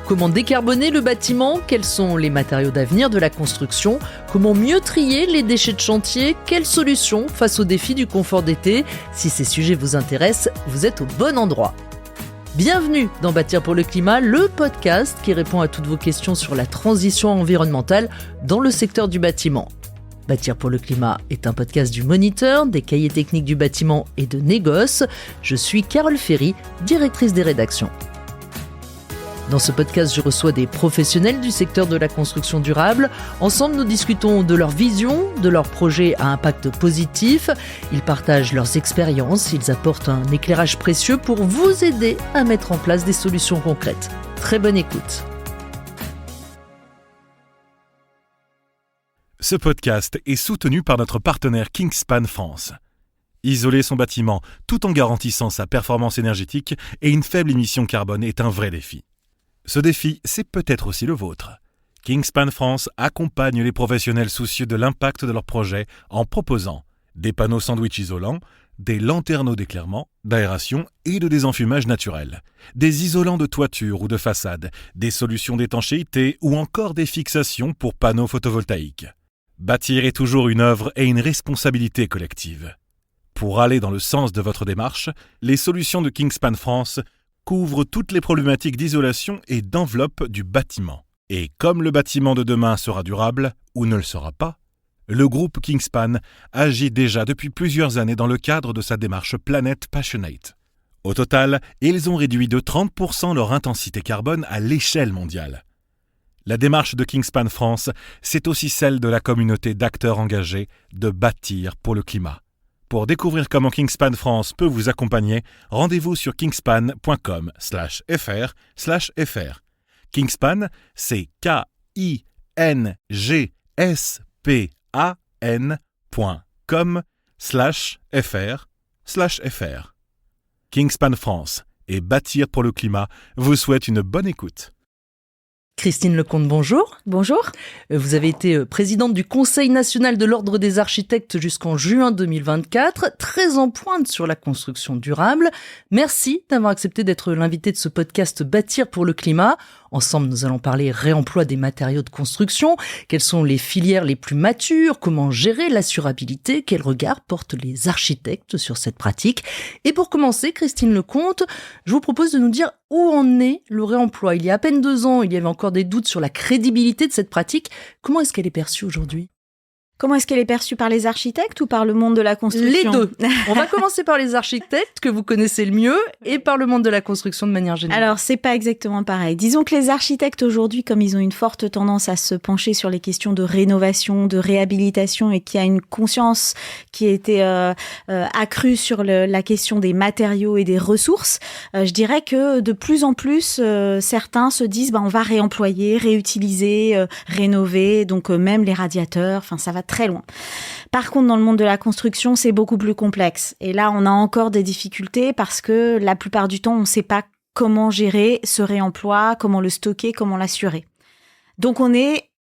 Comment décarboner le bâtiment ? Quels sont les matériaux d'avenir de la construction ? Comment mieux trier les déchets de chantier ? Quelles solutions face aux défis du confort d'été ? Si ces sujets vous intéressent, vous êtes au bon endroit. Bienvenue dans Bâtir pour le climat, le podcast qui répond à toutes vos questions sur la transition environnementale dans le secteur du bâtiment. Bâtir pour le climat est un podcast du Moniteur, des cahiers techniques du bâtiment et de Négoce. Je suis Carole Ferry, directrice des rédactions. Dans ce podcast, je reçois des professionnels du secteur de la construction durable. Ensemble, nous discutons de leur vision, de leurs projets à impact positif. Ils partagent leurs expériences, ils apportent un éclairage précieux pour vous aider à mettre en place des solutions concrètes. Très bonne écoute. Ce podcast est soutenu par notre partenaire Kingspan France. Isoler son bâtiment tout en garantissant sa performance énergétique et une faible émission carbone est un vrai défi. Ce défi, c'est peut-être aussi le vôtre. Kingspan France accompagne les professionnels soucieux de l'impact de leur projet en proposant des panneaux sandwich isolants, des lanterneaux d'éclairement, d'aération et de désenfumage naturel, des isolants de toiture ou de façade, des solutions d'étanchéité ou encore des fixations pour panneaux photovoltaïques. Bâtir est toujours une œuvre et une responsabilité collective. Pour aller dans le sens de votre démarche, les solutions de Kingspan France couvrent toutes les problématiques d'isolation et d'enveloppe du bâtiment. Et comme le bâtiment de demain sera durable, ou ne le sera pas, le groupe Kingspan agit déjà depuis plusieurs années dans le cadre de sa démarche Planet Passionate. Au total, ils ont réduit de 30% leur intensité carbone à l'échelle mondiale. La démarche de Kingspan France, c'est aussi celle de la communauté d'acteurs engagés de Bâtir pour le climat. Pour découvrir comment Kingspan France peut vous accompagner, rendez-vous sur kingspan.com/fr/fr. Kingspan, c'est kingspan.com/fr/fr. Kingspan France et Bâtir pour le climat vous souhaitent une bonne écoute. Christine Lecomte, bonjour. Bonjour. Vous avez été présidente du Conseil national de l'Ordre des architectes jusqu'en juin 2024, très en pointe sur la construction durable. Merci d'avoir accepté d'être l'invité de ce podcast Bâtir pour le climat. Ensemble, nous allons parler réemploi des matériaux de construction. Quelles sont les filières les plus matures? Comment gérer l'assurabilité? Quel regard portent les architectes sur cette pratique? Et pour commencer, Christine Lecomte, je vous propose de nous dire où en est le réemploi. Il y a à peine 2 ans, il y avait encore des doutes sur la crédibilité de cette pratique. Comment est-ce qu'elle est perçue aujourd'hui ? Comment est-ce qu'elle est perçue par les architectes ou par le monde de la construction ? Les deux. On va commencer par les architectes, que vous connaissez le mieux, et par le monde de la construction de manière générale. Alors, c'est pas exactement pareil. Disons que les architectes aujourd'hui, comme ils ont une forte tendance à se pencher sur les questions de rénovation, de réhabilitation, et qu'il y a une conscience qui a été accrue sur la question des matériaux et des ressources, je dirais que de plus en plus, certains se disent on va réemployer, réutiliser, rénover, donc même les radiateurs, enfin ça va très loin. Par contre, dans le monde de la construction, c'est beaucoup plus complexe. Et là, on a encore des difficultés parce que la plupart du temps, on ne sait pas comment gérer ce réemploi, comment le stocker, comment l'assurer. Donc,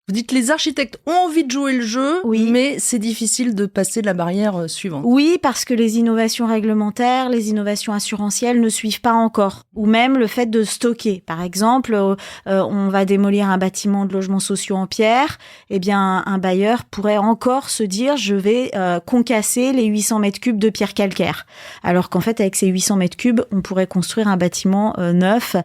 Vous dites les architectes ont envie de jouer le jeu, oui, mais c'est difficile de passer la barrière suivante. Oui, parce que les innovations réglementaires, les innovations assurantielles ne suivent pas encore. Ou même le fait de stocker. Par exemple, on va démolir un bâtiment de logements sociaux en pierre. Eh bien, un bailleur pourrait encore se dire, je vais concasser les 800 mètres cubes de pierre calcaire. Alors qu'en fait, avec ces 800 mètres cubes, on pourrait construire un bâtiment neuf.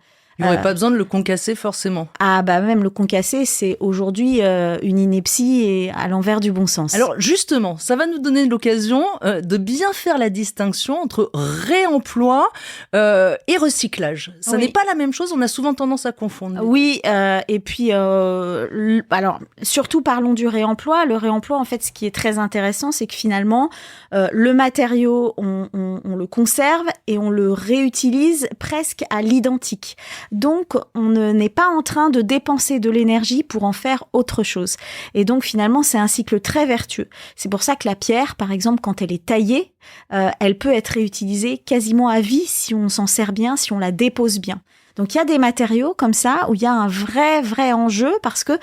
Il n'y aurait pas besoin de le concasser forcément. Même le concasser, c'est aujourd'hui une ineptie et à l'envers du bon sens. Alors justement, ça va nous donner l'occasion de bien faire la distinction entre réemploi et recyclage. Ça n'est pas la même chose, on a souvent tendance à confondre. Oui, et puis, alors, surtout parlons du réemploi. Le réemploi, en fait, ce qui est très intéressant, c'est que finalement, le matériau, on le conserve et on le réutilise presque à l'identique. Donc, on n'est pas en train de dépenser de l'énergie pour en faire autre chose. Et donc, finalement, c'est un cycle très vertueux. C'est pour ça que la pierre, par exemple, quand elle est taillée, elle peut être réutilisée quasiment à vie si on s'en sert bien, si on la dépose bien. Donc, il y a des matériaux comme ça où il y a un vrai enjeu parce que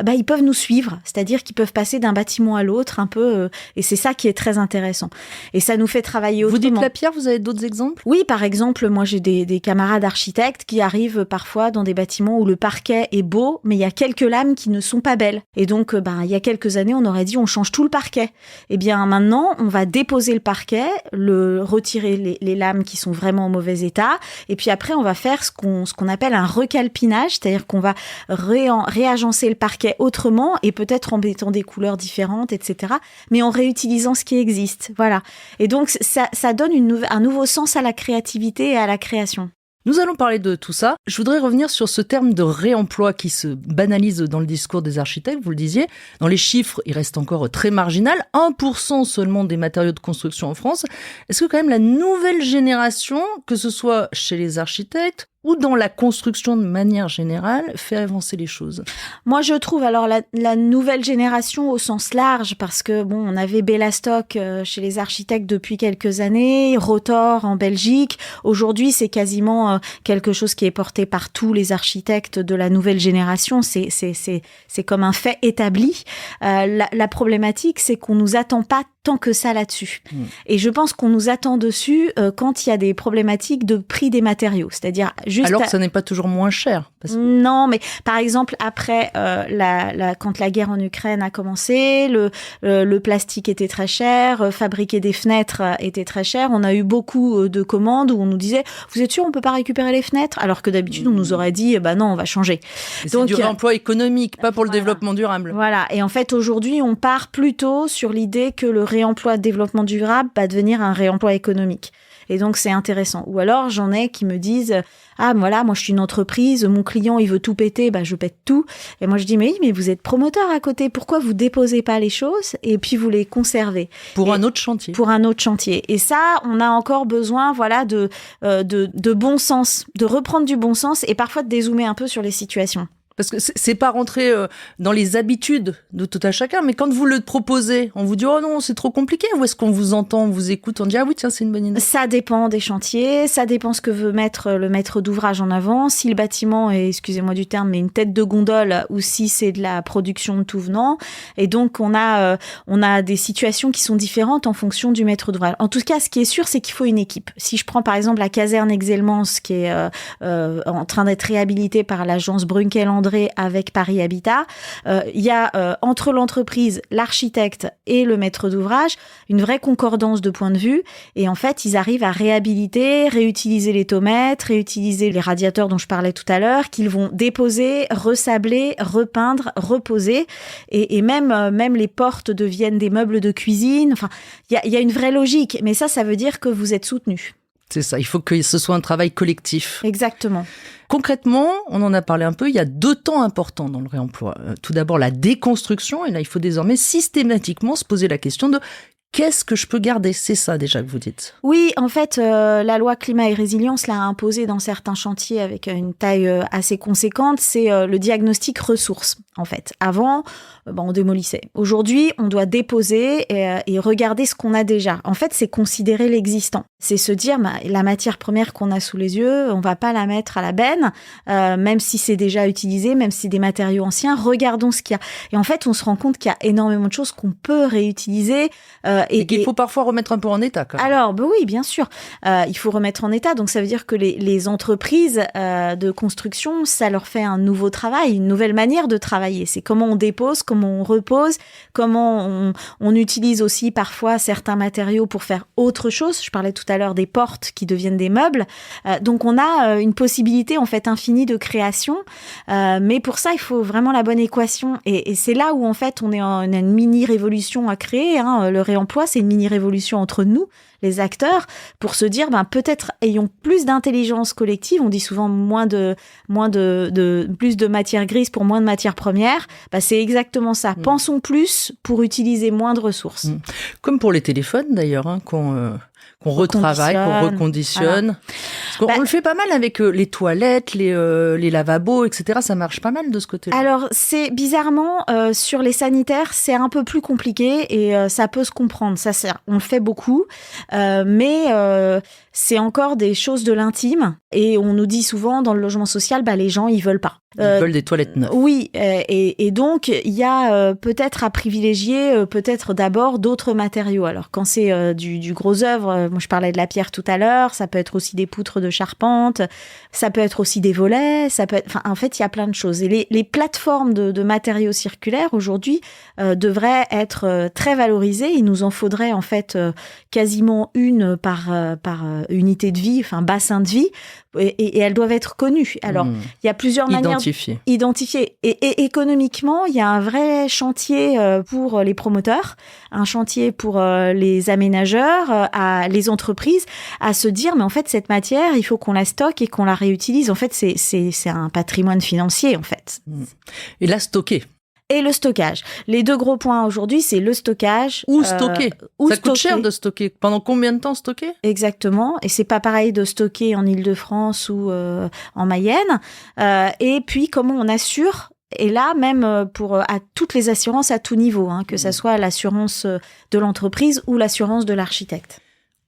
ils peuvent nous suivre. C'est-à-dire qu'ils peuvent passer d'un bâtiment à l'autre un peu. Et c'est ça qui est très intéressant. Et ça nous fait travailler autrement. Vous dites la pierre, vous avez d'autres exemples ? Oui, par exemple, moi, j'ai des camarades architectes qui arrivent parfois dans des bâtiments où le parquet est beau, mais il y a quelques lames qui ne sont pas belles. Et donc, il y a quelques années, on aurait dit on change tout le parquet. Eh bien, maintenant, on va déposer le parquet, retirer les lames qui sont vraiment en mauvais état, et puis après, on va faire ce qu'on appelle un recalpinage, c'est-à-dire qu'on va réagencer le parquet autrement et peut-être en mettant des couleurs différentes, etc., mais en réutilisant ce qui existe. Voilà. Et donc, ça donne un nouveau sens à la créativité et à la création. Nous allons parler de tout ça. Je voudrais revenir sur ce terme de réemploi qui se banalise dans le discours des architectes, vous le disiez. Dans les chiffres, il reste encore très marginal. 1% seulement des matériaux de construction en France. Est-ce que quand même la nouvelle génération, que ce soit chez les architectes ou dans la construction de manière générale, fait avancer les choses? Moi, je trouve alors la nouvelle génération au sens large, parce que on avait Bellastock chez les architectes depuis quelques années, Rotor en Belgique. Aujourd'hui, c'est quasiment quelque chose qui est porté par tous les architectes de la nouvelle génération. C'est comme un fait établi. La problématique, c'est qu'on nous attend pas tant que ça là-dessus. Et je pense qu'on nous attend dessus quand il y a des problématiques de prix des matériaux. C'est-à-dire alors que ça n'est pas toujours moins cher. Non, mais par exemple, après, quand la guerre en Ukraine a commencé, le plastique était très cher, fabriquer des fenêtres était très cher. On a eu beaucoup de commandes où on nous disait « Vous êtes sûr, on peut pas récupérer les fenêtres ?» Alors que d'habitude, on nous aurait dit « non, on va changer. » C'est du réemploi économique, pas pour le développement durable. Voilà. Et en fait, aujourd'hui, on part plutôt sur l'idée que le réemploi de développement durable va devenir un réemploi économique. Et donc, c'est intéressant. Ou alors, j'en ai qui me disent « Ah, voilà, moi, je suis une entreprise, mon client, il veut tout péter, je pète tout. » Et moi, je dis « Mais oui, mais vous êtes promoteur à côté. Pourquoi vous déposez pas les choses et puis vous les conservez ?» Pour un autre chantier. Pour un autre chantier. Et ça, on a encore besoin, de bon sens, de reprendre du bon sens et parfois de dézoomer un peu sur les situations. Parce que c'est pas rentrer dans les habitudes de tout à chacun, mais quand vous le proposez, on vous dit « Oh non, c'est trop compliqué » ou est-ce qu'on vous entend, on vous écoute, on dit « Ah oui, tiens, c'est une bonne idée ». Ça dépend des chantiers, ça dépend ce que veut mettre le maître d'ouvrage en avant. Si le bâtiment est, excusez-moi du terme, mais une tête de gondole ou si c'est de la production de tout venant. Et donc, on a des situations qui sont différentes en fonction du maître d'ouvrage. En tout cas, ce qui est sûr, c'est qu'il faut une équipe. Si je prends par exemple la caserne Exelmans qui est en train d'être réhabilitée par l'agence Brunkel-André avec Paris Habitat, il y a entre l'entreprise, l'architecte et le maître d'ouvrage une vraie concordance de points de vue et en fait ils arrivent à réhabiliter, réutiliser les tomètres, réutiliser les radiateurs dont je parlais tout à l'heure, qu'ils vont déposer, resabler, repeindre, reposer et même les portes deviennent des meubles de cuisine. Enfin, il y a une vraie logique, mais ça veut dire que vous êtes soutenu. C'est ça, il faut que ce soit un travail collectif. Exactement. Concrètement, on en a parlé un peu, il y a 2 temps importants dans le réemploi. Tout d'abord, la déconstruction, et là, il faut désormais systématiquement se poser la question de qu'est-ce que je peux garder ? C'est ça déjà que vous dites. Oui, en fait, la loi climat et résilience l'a imposé dans certains chantiers avec une taille assez conséquente, c'est le diagnostic ressources, en fait. Avant, on démolissait. Aujourd'hui, on doit déposer et regarder ce qu'on a déjà. En fait, c'est considérer l'existant. C'est se dire, la matière première qu'on a sous les yeux, on va pas la mettre à la benne, même si c'est déjà utilisé, même si c'est des matériaux anciens, regardons ce qu'il y a. Et en fait, on se rend compte qu'il y a énormément de choses qu'on peut réutiliser. Et qu'il faut parfois remettre un peu en état, quand même. Alors, oui, bien sûr. Il faut remettre en état. Donc, ça veut dire que les entreprises de construction, ça leur fait un nouveau travail, une nouvelle manière de travailler. C'est comment on dépose, comment on repose, comment on utilise aussi parfois certains matériaux pour faire autre chose. Je parlais tout à l'heure des portes qui deviennent des meubles. Donc, on a une possibilité, en fait, infinie de création. Mais pour ça, il faut vraiment la bonne équation. Et c'est là où, en fait, on a une mini-révolution à créer. Le réemploi, c'est une mini-révolution entre nous, les acteurs, pour se dire, peut-être ayons plus d'intelligence collective. On dit souvent plus de matière grise pour moins de matières premières. C'est exactement ça. Pensons plus pour utiliser moins de ressources. Comme pour les téléphones, d'ailleurs, qu'on retravaille, qu'on reconditionne. Voilà. On le fait pas mal avec les toilettes, les lavabos, etc. Ça marche pas mal de ce côté-là. Alors, c'est bizarrement, sur les sanitaires, c'est un peu plus compliqué et ça peut se comprendre. On le fait beaucoup, mais c'est encore des choses de l'intime. Et on nous dit souvent, dans le logement social, les gens, ils veulent pas. Ils veulent des toilettes neuves. Oui, et donc, il y a peut-être à privilégier peut-être d'abord d'autres matériaux. Alors, quand c'est du gros œuvre, moi je parlais de la pierre tout à l'heure, ça peut être aussi des poutres de charpente, ça peut être aussi des volets, ça peut être... Enfin, en fait, il y a plein de choses. Et les plateformes de matériaux circulaires, aujourd'hui, devraient être très valorisées. Il nous en faudrait, en fait, quasiment une par unité de vie, enfin, bassin de vie, et elles doivent être connues. Alors, il y a plusieurs manières identifiées. Et économiquement, il y a un vrai chantier pour les promoteurs, un chantier pour les aménageurs, les entreprises, à se dire, mais en fait, cette matière, il faut qu'on la stocke et qu'on la réutilise. En fait, c'est un patrimoine financier, en fait. Et la stocker. Et le stockage. Les deux gros points aujourd'hui, c'est le stockage. Ou stocker. Ça coûte cher de stocker. Pendant combien de temps stocker ? Exactement. Et c'est pas pareil de stocker en Île-de-France ou en Mayenne. Et puis, comment on assure. Et là, même à toutes les assurances à tout niveau, que ça soit l'assurance de l'entreprise ou l'assurance de l'architecte.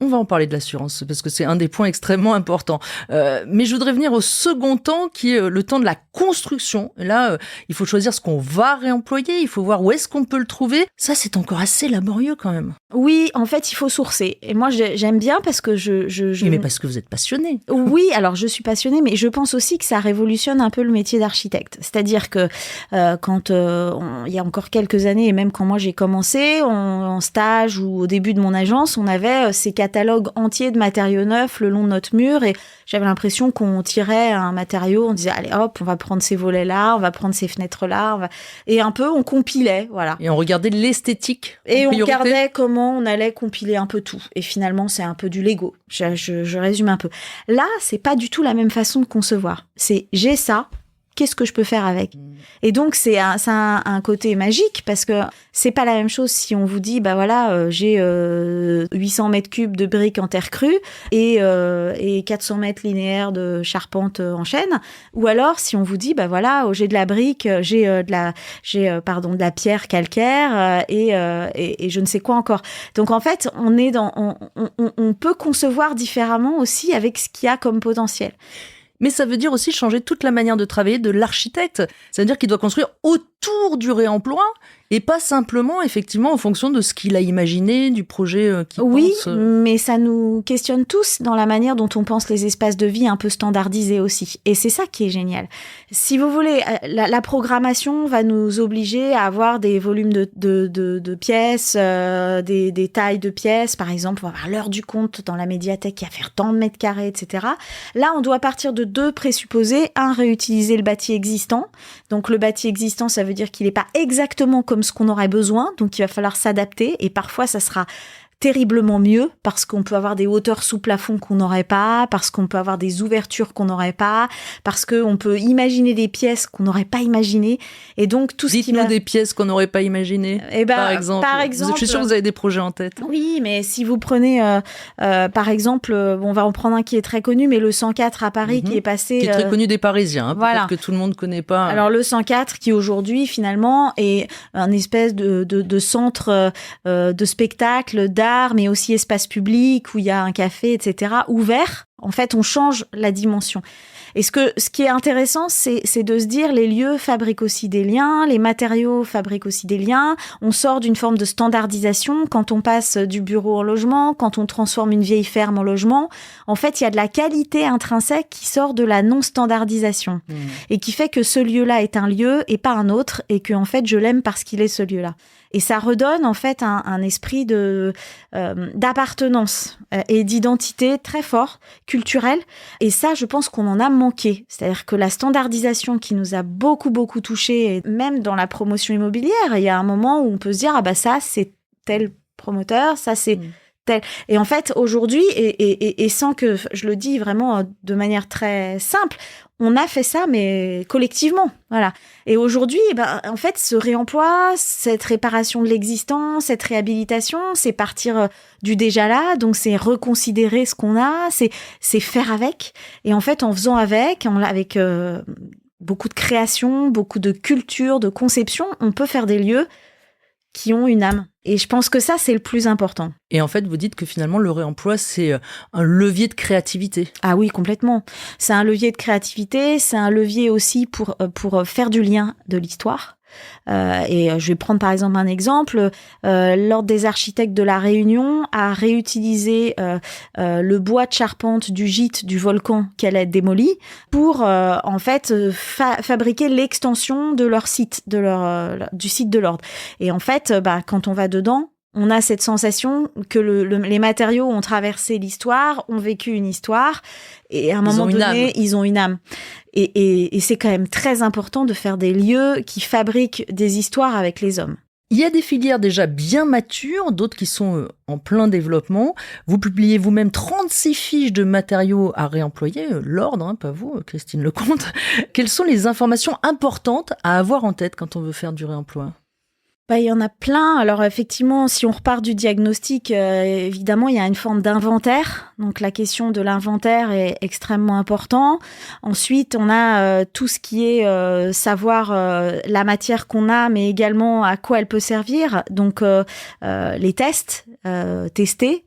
On va en parler de l'assurance, parce que c'est un des points extrêmement importants. Mais je voudrais venir au second temps, qui est le temps de la construction. Et là, il faut choisir ce qu'on va réemployer, il faut voir où est-ce qu'on peut le trouver. Ça, c'est encore assez laborieux quand même. Oui, en fait, il faut sourcer. Et moi, j'aime bien parce que je... Mais parce que vous êtes passionnée. Oui, alors je suis passionnée, mais je pense aussi que ça révolutionne un peu le métier d'architecte. C'est-à-dire que quand il y a encore quelques années, et même quand moi j'ai commencé, en stage ou au début de mon agence, on avait ces catalogue entier de matériaux neufs le long de notre mur et j'avais l'impression qu'on tirait un matériau, on disait allez hop, on va prendre ces volets-là, on va prendre ces fenêtres-là, et un peu on compilait, voilà. Et on regardait l'esthétique. Et on regardait comment on allait compiler un peu tout. Et finalement, c'est un peu du Lego. Je résume un peu. Là, c'est pas du tout la même façon de concevoir. C'est j'ai ça. Qu'est-ce que je peux faire avec ? Et donc, c'est un côté magique parce que c'est pas la même chose si on vous dit, j'ai 800 mètres cubes de briques en terre crue et 400 mètres linéaires de charpente en chêne. Ou alors, si on vous dit, j'ai de la brique, j'ai de la pierre calcaire et je ne sais quoi encore. Donc, en fait, on peut concevoir différemment aussi avec ce qu'il y a comme potentiel. Mais ça veut dire aussi changer toute la manière de travailler de l'architecte. Ça veut dire qu'il doit construire autour du réemploi et pas simplement, effectivement, en fonction de ce qu'il a imaginé, du projet qu'il pense. Oui, mais ça nous questionne tous dans la manière dont on pense les espaces de vie un peu standardisés aussi. Et c'est ça qui est génial. Si vous voulez, la programmation va nous obliger à avoir des volumes de pièces, des tailles de pièces. Par exemple, on va avoir l'heure du compte dans la médiathèque qui va faire tant de mètres carrés, etc. Là, on doit partir de deux présupposés. Un, réutiliser le bâti existant. Donc, le bâti existant, ça veut dire qu'il n'est pas exactement comme ce qu'on aurait besoin, donc il va falloir s'adapter et parfois ça sera terriblement mieux parce qu'on peut avoir des hauteurs sous plafond qu'on n'aurait pas, parce qu'on peut avoir des ouvertures qu'on n'aurait pas, parce qu'on peut imaginer des pièces qu'on n'aurait pas imaginées et donc tout ce qui Dites-nous des pièces qu'on n'aurait pas imaginées, par exemple. Je suis sûre que vous avez des projets en tête. Oui, mais si vous prenez par exemple, on va en prendre un qui est très connu, mais le 104 à Paris qui est passé... Qui est très connu des Parisiens, voilà. Peut-être que tout le monde ne connaît pas. Alors le 104 qui aujourd'hui finalement est un espèce de centre de spectacle, d'art, mais aussi espace public où il y a un café, etc., ouvert. En fait, on change la dimension. Et ce qui est intéressant, c'est de se dire les lieux fabriquent aussi des liens, les matériaux fabriquent aussi des liens. On sort d'une forme de standardisation quand on passe du bureau au logement, quand on transforme une vieille ferme en logement. En fait, il y a de la qualité intrinsèque qui sort de la non-standardisation et qui fait que ce lieu-là est un lieu et pas un autre et que en fait, je l'aime parce qu'il est ce lieu-là. Et ça redonne en fait un esprit d'appartenance et d'identité très fort, culturel. Et ça, je pense qu'on en a manqué. C'est-à-dire que la standardisation qui nous a beaucoup, beaucoup touchés, et même dans la promotion immobilière, il y a un moment où on peut se dire, ça, c'est tel promoteur, ça, c'est tel. Et en fait, aujourd'hui, et sans que je le dis vraiment de manière très simple, on a fait ça, mais collectivement, voilà. Et aujourd'hui, en fait, ce réemploi, cette réparation de l'existant, cette réhabilitation, c'est partir du déjà là, donc c'est reconsidérer ce qu'on a, c'est faire avec. Et en fait, en faisant avec beaucoup de création, beaucoup de culture, de conception, on peut faire des lieux qui ont une âme. Et je pense que ça, c'est le plus important. Et en fait, vous dites que finalement, le réemploi, c'est un levier de créativité. Ah oui, complètement. C'est un levier de créativité, c'est un levier aussi pour faire du lien de l'histoire. Et je vais prendre par exemple un exemple. L'Ordre des architectes de la Réunion a réutilisé le bois de charpente du gîte du volcan qu'elle a démoli pour en fait fabriquer l'extension de leur site, du site de l'Ordre. Et en fait, quand on va dedans, on a cette sensation que les matériaux ont traversé l'histoire, ont vécu une histoire, et à un moment donné, ils ont une âme. Et c'est quand même très important de faire des lieux qui fabriquent des histoires avec les hommes. Il y a des filières déjà bien matures, d'autres qui sont en plein développement. Vous publiez vous-même 36 fiches de matériaux à réemployer, l'Ordre, pas vous, Christine Lecomte. Quelles sont les informations importantes à avoir en tête quand on veut faire du réemploi ? Il y en a plein. Alors effectivement, si on repart du diagnostic, évidemment, il y a une forme d'inventaire. Donc la question de l'inventaire est extrêmement importante. Ensuite, on a tout ce qui est savoir la matière qu'on a, mais également à quoi elle peut servir. Donc les tests, tester.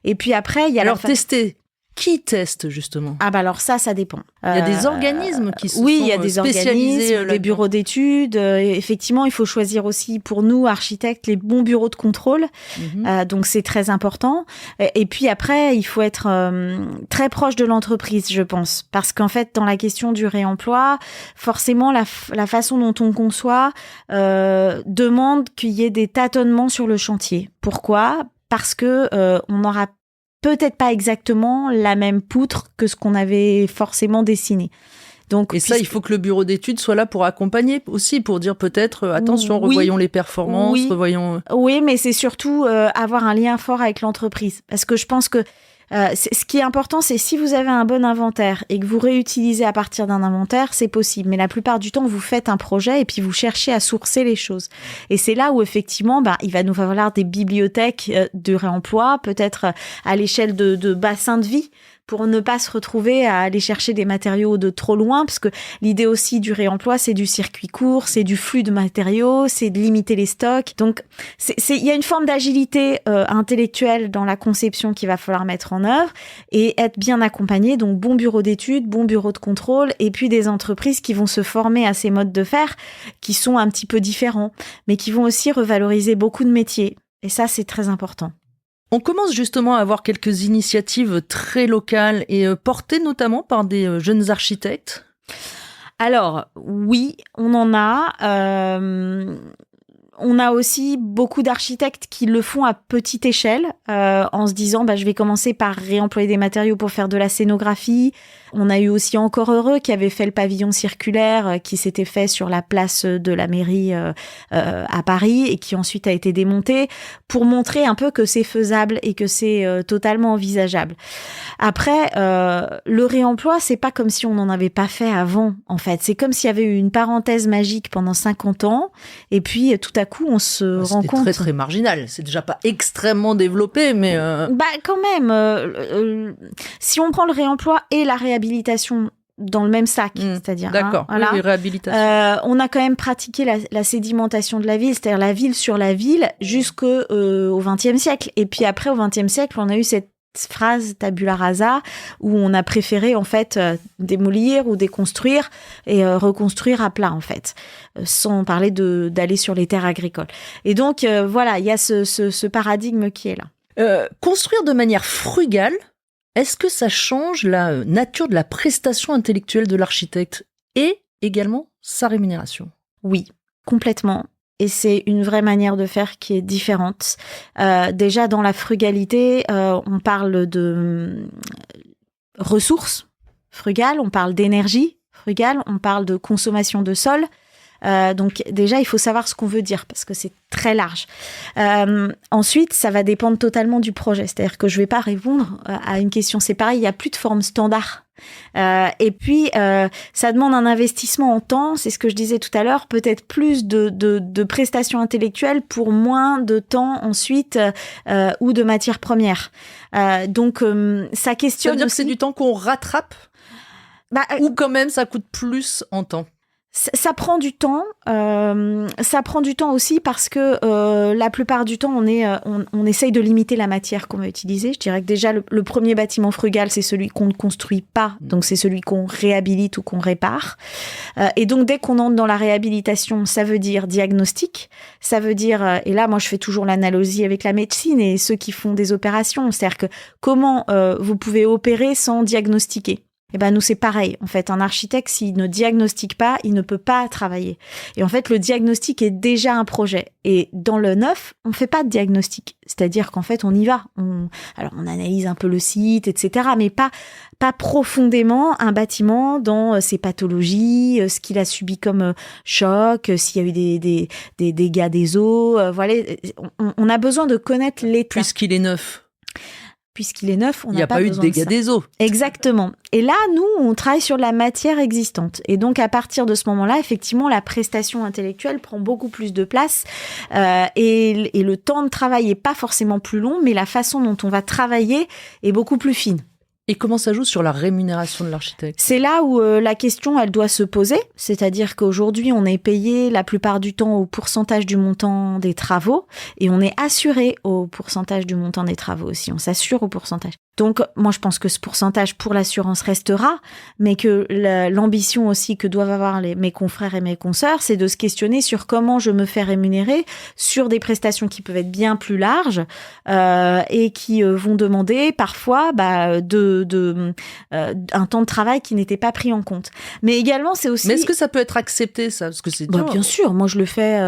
Et puis après, il y a tester. Qui teste justement ? Alors ça dépend. Il y a des organismes qui sont spécialisés. Oui, il y a des spécialisés organismes, des bureaux d'études. Effectivement, il faut choisir aussi pour nous, architectes, les bons bureaux de contrôle. Donc c'est très important. Et puis après, il faut être très proche de l'entreprise, je pense. Parce qu'en fait, dans la question du réemploi, forcément, la façon dont on conçoit demande qu'il y ait des tâtonnements sur le chantier. Pourquoi ? Parce que on n'aura peut-être pas exactement la même poutre que ce qu'on avait forcément dessiné. Donc, et ça, il faut que le bureau d'études soit là pour accompagner aussi, pour dire peut-être, attention, revoyons les performances, revoyons... Oui, mais c'est surtout avoir un lien fort avec l'entreprise. Parce que je pense que ce qui est important, c'est si vous avez un bon inventaire et que vous réutilisez à partir d'un inventaire, c'est possible. Mais la plupart du temps, vous faites un projet et puis vous cherchez à sourcer les choses. Et c'est là où, effectivement, il va nous falloir des bibliothèques de réemploi, peut-être à l'échelle de bassins de vie, pour ne pas se retrouver à aller chercher des matériaux de trop loin, parce que l'idée aussi du réemploi, c'est du circuit court, c'est du flux de matériaux, c'est de limiter les stocks. Donc, il y a une forme d'agilité intellectuelle dans la conception qu'il va falloir mettre en œuvre et être bien accompagné. Donc, bon bureau d'études, bon bureau de contrôle, et puis des entreprises qui vont se former à ces modes de faire qui sont un petit peu différents, mais qui vont aussi revaloriser beaucoup de métiers. Et ça, c'est très important. On commence justement à avoir quelques initiatives très locales et portées notamment par des jeunes architectes. Alors, oui, on en a. On a aussi beaucoup d'architectes qui le font à petite échelle, en se disant je vais commencer par réemployer des matériaux pour faire de la scénographie. On a eu aussi Encore Heureux qui avait fait le pavillon circulaire qui s'était fait sur la place de la mairie à Paris et qui ensuite a été démonté pour montrer un peu que c'est faisable et que c'est totalement envisageable. Après, le réemploi, c'est pas comme si on n'en avait pas fait avant, en fait. C'est comme s'il y avait eu une parenthèse magique pendant 50 ans et puis tout à coup, on se rend compte... C'est très, très marginal. C'est déjà pas extrêmement développé, mais... Quand même, si on prend le réemploi et la réhabilitation dans le même sac, c'est-à-dire... D'accord, voilà, oui, réhabilitation. On a quand même pratiqué la sédimentation de la ville, c'est-à-dire la ville sur la ville jusqu'au XXe siècle. Et puis après, au XXe siècle, on a eu cette phrase tabula rasa où on a préféré en fait démolir ou déconstruire et reconstruire à plat en fait, sans parler d'aller sur les terres agricoles. Et donc voilà, il y a ce paradigme qui est là. Construire de manière frugale, est-ce que ça change la nature de la prestation intellectuelle de l'architecte et également sa rémunération ? Oui, complètement. Et c'est une vraie manière de faire qui est différente. Déjà, dans la frugalité, on parle de ressources frugales, on parle d'énergie frugale, on parle de consommation de sol. Donc déjà, il faut savoir ce qu'on veut dire parce que c'est très large. Ensuite, ça va dépendre totalement du projet. C'est-à-dire que je vais pas répondre à une question. C'est pareil, il y a plus de forme standard. Et puis, ça demande un investissement en temps. C'est ce que je disais tout à l'heure. Peut-être plus de prestations intellectuelles pour moins de temps ensuite ou de matières premières. Donc, ça questionne. Ça veut dire aussi... que c'est du temps qu'on rattrape ou quand même ça coûte plus en temps? Ça prend du temps. Ça prend du temps aussi parce que la plupart du temps, on essaye de limiter la matière qu'on va utiliser. Je dirais que déjà, le premier bâtiment frugal, c'est celui qu'on ne construit pas. Donc, c'est celui qu'on réhabilite ou qu'on répare. Et donc, dès qu'on entre dans la réhabilitation, ça veut dire diagnostic. Ça veut dire, et là, moi, je fais toujours l'analogie avec la médecine et ceux qui font des opérations. C'est-à-dire que comment vous pouvez opérer sans diagnostiquer? Eh ben, nous, c'est pareil. En fait, un architecte, s'il ne diagnostique pas, il ne peut pas travailler. Et en fait, le diagnostic est déjà un projet. Et dans le neuf, on fait pas de diagnostic. C'est-à-dire qu'en fait, on y va. Alors, on analyse un peu le site, etc. Mais pas profondément un bâtiment dans ses pathologies, ce qu'il a subi comme choc, s'il y a eu des dégâts des eaux. Voilà. On a besoin de connaître l'état. Puisqu'il est neuf. Puisqu'il est neuf, on n'a pas eu de dégâts des eaux. Exactement. Et là, nous, on travaille sur la matière existante. Et donc, à partir de ce moment-là, effectivement, la prestation intellectuelle prend beaucoup plus de place. Et le temps de travail n'est pas forcément plus long, mais la façon dont on va travailler est beaucoup plus fine. Et comment ça joue sur la rémunération de l'architecte? C'est là où la question, elle doit se poser. C'est-à-dire qu'aujourd'hui, on est payé la plupart du temps au pourcentage du montant des travaux et on est assuré au pourcentage du montant des travaux aussi. On s'assure au pourcentage. Donc, moi, je pense que ce pourcentage pour l'assurance restera, mais que l'ambition aussi que doivent avoir mes confrères et mes consoeurs, c'est de se questionner sur comment je me fais rémunérer sur des prestations qui peuvent être bien plus larges et qui vont demander parfois un temps de travail qui n'était pas pris en compte. Mais également, c'est aussi... Mais est-ce que ça peut être accepté, ça? Parce que c'est dur. Bien sûr, moi je le fais.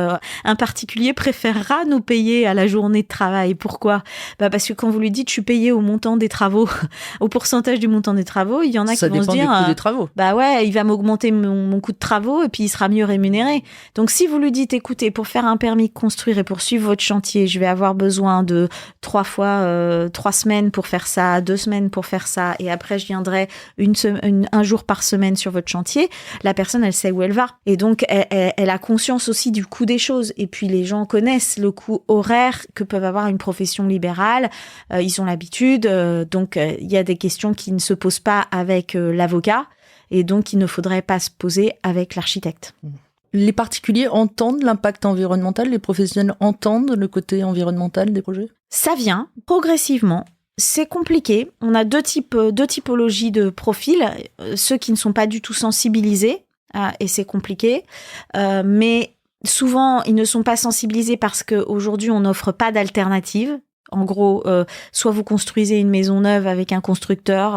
Un particulier préférera nous payer à la journée de travail. Pourquoi? Parce que quand vous lui dites je suis payé au montant des travaux, au pourcentage du montant des travaux, il y en a qui vont se dire... Ça dépend du coût des travaux. Il va m'augmenter mon coût de travaux et puis il sera mieux rémunéré. Donc si vous lui dites, écoutez, pour faire un permis de construire et pour suivre votre chantier, je vais avoir besoin de 3 semaines pour faire ça, 2 semaines pour faire ça, et après je viendrai un jour par semaine sur votre chantier, la personne, elle sait où elle va. Et donc, elle a conscience aussi du coût des choses. Et puis, les gens connaissent le coût horaire que peuvent avoir une profession libérale. Ils ont l'habitude. Donc, il y a des questions qui ne se posent pas avec l'avocat. Et donc, il ne faudrait pas se poser avec l'architecte. Les particuliers entendent l'impact environnemental? Les professionnels entendent le côté environnemental des projets? Ça vient progressivement. C'est compliqué. On a deux typologies de profils. Ceux qui ne sont pas du tout sensibilisés, et c'est compliqué. Mais souvent, ils ne sont pas sensibilisés parce qu'aujourd'hui, on n'offre pas d'alternative. En gros, soit vous construisez une maison neuve avec un constructeur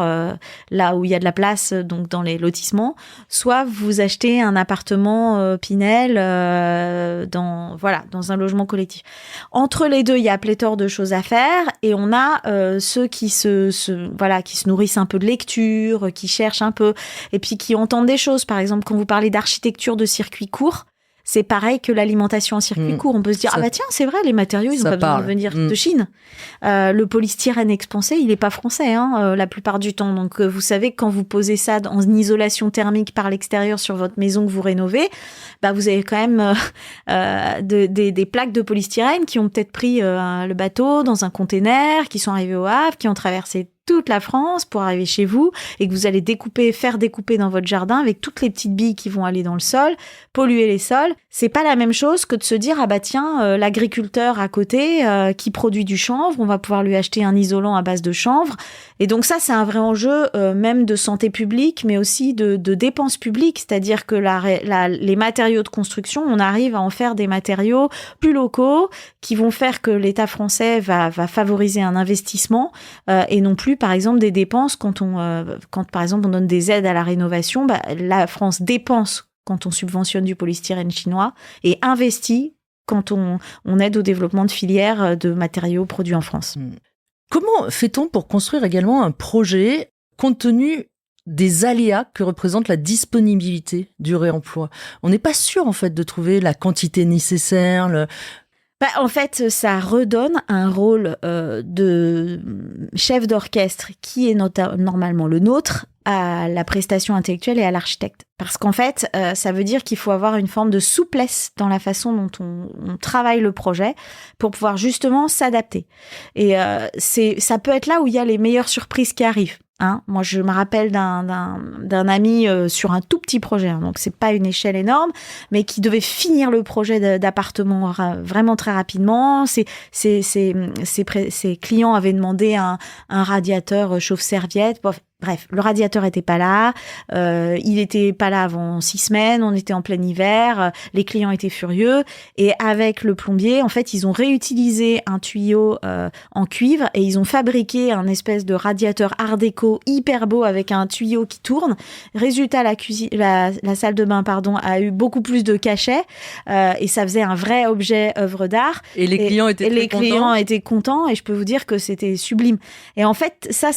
là où il y a de la place, donc dans les lotissements, soit vous achetez un appartement Pinel dans un logement collectif. Entre les deux, il y a pléthore de choses à faire et on a ceux qui qui se nourrissent un peu de lecture, qui cherchent un peu et puis qui entendent des choses. Par exemple, quand vous parlez d'architecture de circuit court, c'est pareil que l'alimentation en circuit court. On peut se dire, tiens, c'est vrai, les matériaux, ils n'ont pas besoin de venir de Chine. Le polystyrène expansé, il n'est pas français, la plupart du temps. Donc, vous savez que quand vous posez ça en isolation thermique par l'extérieur sur votre maison que vous rénovez, vous avez quand même des plaques de polystyrène qui ont peut-être pris le bateau dans un container, qui sont arrivés au Havre, qui ont traversé toute la France pour arriver chez vous et que vous allez faire découper dans votre jardin avec toutes les petites billes qui vont aller dans le sol, polluer les sols. C'est pas la même chose que de se dire, l'agriculteur à côté qui produit du chanvre, on va pouvoir lui acheter un isolant à base de chanvre. Et donc ça, c'est un vrai enjeu même de santé publique, mais aussi de dépenses publiques. C'est-à-dire que les matériaux de construction, on arrive à en faire des matériaux plus locaux qui vont faire que l'État français va favoriser un investissement et non plus par exemple des dépenses quand par exemple on donne des aides à la rénovation, la France dépense quand on subventionne du polystyrène chinois et investit quand on aide au développement de filières de matériaux produits en France. Comment fait-on pour construire également un projet compte tenu des aléas que représente la disponibilité du réemploi. On n'est pas sûr, en fait, de trouver la quantité nécessaire. En fait, ça redonne un rôle de chef d'orchestre qui est normalement le nôtre à la prestation intellectuelle et à l'architecte. Parce qu'en fait, ça veut dire qu'il faut avoir une forme de souplesse dans la façon dont on travaille le projet pour pouvoir justement s'adapter. Et ça peut être là où il y a les meilleures surprises qui arrivent. Moi, je me rappelle d'un ami sur un tout petit projet, donc c'est pas une échelle énorme, mais qui devait finir le projet d'appartement vraiment très rapidement. Ses clients avaient demandé un radiateur chauffe-serviette. Bref, le radiateur était pas là, il était pas là avant 6 semaines, on était en plein hiver, les clients étaient furieux, et avec le plombier, en fait, ils ont réutilisé un tuyau en cuivre et ils ont fabriqué un espèce de radiateur art déco hyper beau avec un tuyau qui tourne. Résultat, la salle de bain, a eu beaucoup plus de cachets et ça faisait un vrai objet œuvre d'art. Et les clients étaient contents et je peux vous dire que c'était sublime. Et en fait, ça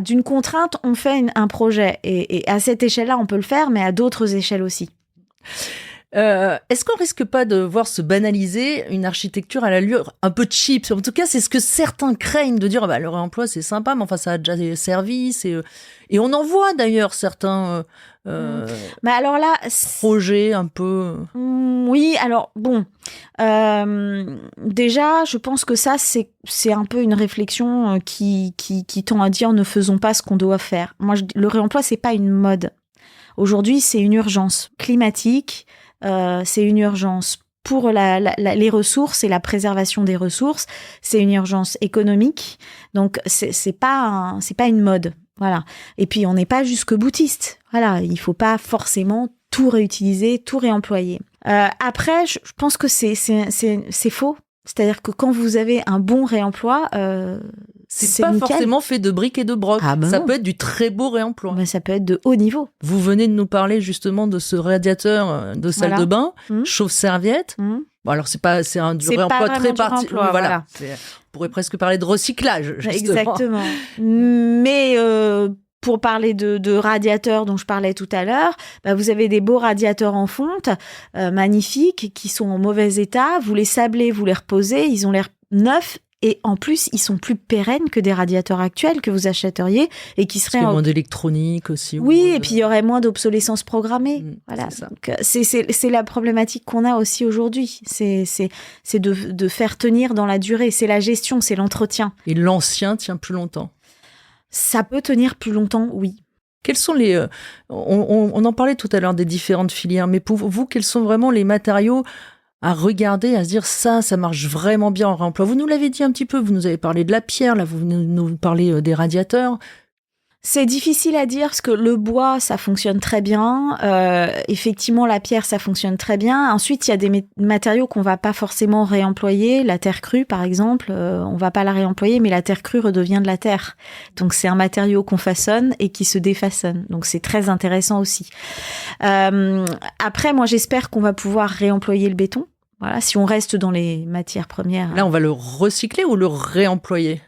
d'une contrainte, on fait un projet et à cette échelle-là, on peut le faire, mais à d'autres échelles aussi. Est-ce qu'on risque pas de voir se banaliser une architecture à l'allure un peu cheap? En tout cas, c'est ce que certains craignent, de dire le réemploi c'est sympa, mais enfin ça a déjà des services et on en voit d'ailleurs certains alors là, projets un peu. Oui, alors bon, déjà, je pense que ça c'est un peu une réflexion qui tend à dire ne faisons pas ce qu'on doit faire. Moi, le réemploi c'est pas une mode. Aujourd'hui, c'est une urgence climatique. C'est une urgence pour les ressources et la préservation des ressources. C'est une urgence économique. Donc, c'est pas une mode. Voilà. Et puis, on n'est pas jusque-boutiste. Voilà. Il faut pas forcément tout réutiliser, tout réemployer. Après, je pense que c'est faux. C'est-à-dire que quand vous avez un bon réemploi, c'est pas nickel. Forcément fait de briques et de broc. Ça peut être du très beau réemploi. Ça peut être de haut niveau. Vous venez de nous parler justement de ce radiateur de salle de bain, chauffe-serviette. Bon, alors c'est un du réemploi très particulier. Voilà. On pourrait presque parler de recyclage. Justement. Exactement. Mais pour parler de radiateurs dont je parlais tout à l'heure, vous avez des beaux radiateurs en fonte, magnifiques, qui sont en mauvais état. Vous les sablez, vous les reposez, ils ont l'air neufs. Et en plus, ils sont plus pérennes que des radiateurs actuels que vous achèteriez et qui seraient... Parce qu'il y a moins d'électronique aussi. Oui, et puis il y aurait moins d'obsolescence programmée. Voilà. Donc, c'est la problématique qu'on a aussi aujourd'hui. C'est de faire tenir dans la durée. C'est la gestion, c'est l'entretien. Et l'ancien tient plus longtemps. Ça peut tenir plus longtemps, oui. Quels sont les... on en parlait tout à l'heure des différentes filières, mais pour vous, quels sont vraiment les matériaux à regarder, à se dire ça marche vraiment bien en réemploi? Vous nous l'avez dit un petit peu, vous nous avez parlé de la pierre, là vous venez nous parler des radiateurs. C'est difficile à dire parce que le bois, ça fonctionne très bien. Effectivement, la pierre, ça fonctionne très bien. Ensuite, il y a des matériaux qu'on va pas forcément réemployer. La terre crue, par exemple, on va pas la réemployer, mais la terre crue redevient de la terre. Donc, c'est un matériau qu'on façonne et qui se défaçonne. Donc, c'est très intéressant aussi. Après, moi, j'espère qu'on va pouvoir réemployer le béton. Voilà, si on reste dans les matières premières. Là, on va le recycler ou le réemployer?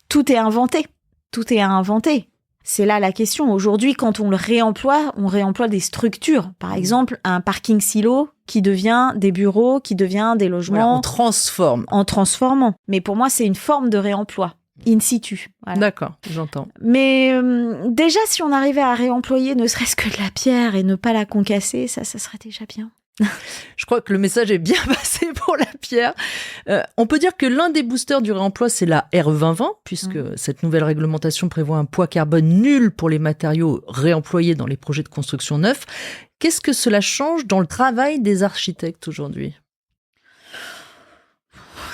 Tout est inventé. Tout est à inventer. C'est là la question. Aujourd'hui, quand on réemploie des structures. Par exemple, un parking silo qui devient des bureaux, qui devient des logements. Voilà, on transforme. En transformant. Mais pour moi, c'est une forme de réemploi. In situ. Voilà. D'accord, j'entends. Mais déjà, si on arrivait à réemployer ne serait-ce que de la pierre et ne pas la concasser, ça serait déjà bien. Je crois que le message est bien passé pour la pierre. On peut dire que l'un des boosters du réemploi, c'est la RE 2020, puisque cette nouvelle réglementation prévoit un poids carbone nul pour les matériaux réemployés dans les projets de construction neufs. Qu'est-ce que cela change dans le travail des architectes aujourd'hui ?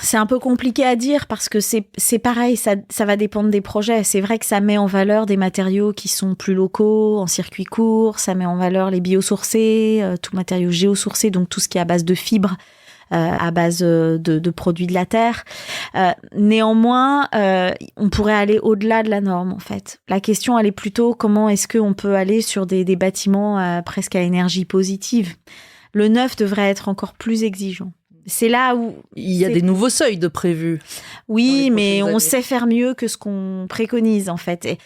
C'est un peu compliqué à dire parce que c'est pareil, ça va dépendre des projets. C'est vrai que ça met en valeur des matériaux qui sont plus locaux, en circuit court, ça met en valeur les biosourcés, tout matériau géosourcé, donc tout ce qui est à base de fibres, à base de produits de la terre. Néanmoins, on pourrait aller au-delà de la norme, en fait. La question, elle est plutôt comment est-ce qu'on peut aller sur des bâtiments presque à énergie positive. Le neuf devrait être encore plus exigeant. C'est là où... Il y a des nouveaux seuils de prévus. Oui, mais on sait faire mieux que ce qu'on préconise, en fait. Et